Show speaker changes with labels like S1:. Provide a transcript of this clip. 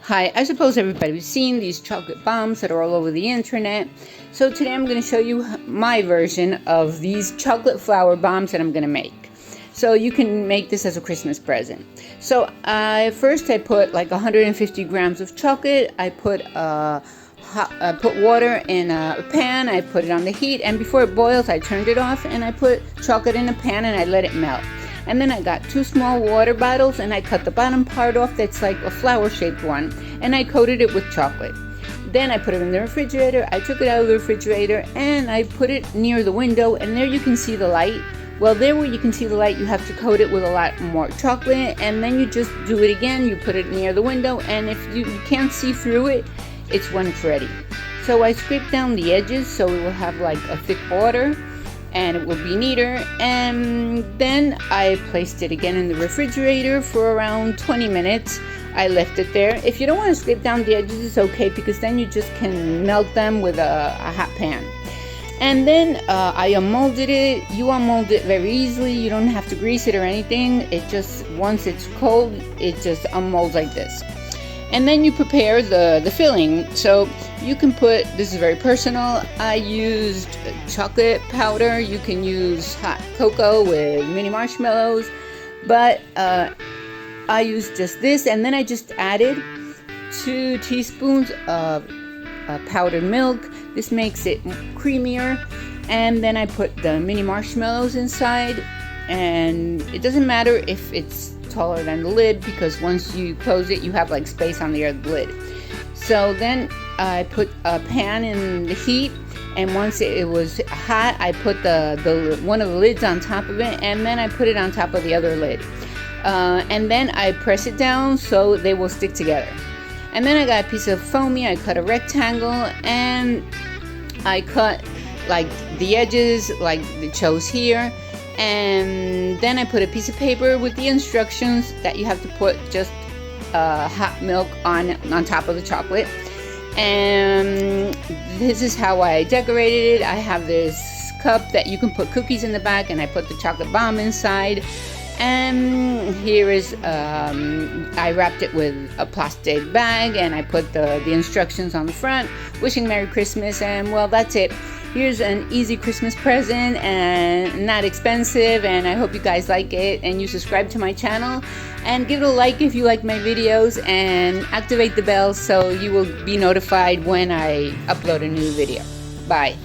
S1: Hi, I suppose everybody's seen these chocolate bombs that are all over the internet. So today I'm going to show you my version of these chocolate flour bombs that I'm going to make. So you can make this as a Christmas present. So first I put like 150 grams of chocolate. I put water in a pan. I put it on the heat, and before it boils I turned it off and I put chocolate in a pan and I let it melt. And then I got 2 small water bottles and I cut the bottom part off that's like a flower shaped one, and I coated it with chocolate. Then I put it in the refrigerator. I took it out of the refrigerator and I put it near the window, and there you can see the light. Well, there where you can see the light, you have to coat it with a lot more chocolate, and then you just do it again. You put it near the window, and if you can't see through it, it's when it's ready. So I scraped down the edges so it will have like a thick border and it will be neater, and then I placed it again in the refrigerator for around 20 minutes. I left it there. If you don't want to scrape down the edges, it's okay, because then you just can melt them with a hot pan. And then I unmolded it. You unmold it very easily. You don't have to grease it or anything. It just, once it's cold, it just unmolds like this. And then you prepare the filling. So you can put, this is very personal, I used chocolate powder. You can use hot cocoa with mini marshmallows, but I used just this, and then I just added 2 teaspoons of powdered milk. This makes it creamier. And then I put the mini marshmallows inside, and it doesn't matter if it's taller than the lid, because once you close it you have like space on the other lid. So then I put a pan in the heat, and once it was hot I put the one of the lids on top of it, and then I put it on top of the other lid, and then I press it down so they will stick together. And then I got a piece of foamy. I cut a rectangle and I cut like the edges like it shows here. And then I put a piece of paper with the instructions that you have to put just hot milk on top of the chocolate. And this is how I decorated it. I have this cup that you can put cookies in the back, and I put the chocolate bomb inside. And here is, I wrapped it with a plastic bag, and I put the instructions on the front, wishing Merry Christmas, and well, that's it. Here's an easy Christmas present and not expensive, and I hope you guys like it, and you subscribe to my channel and give it a like if you like my videos, and activate the bell so you will be notified when I upload a new video. Bye.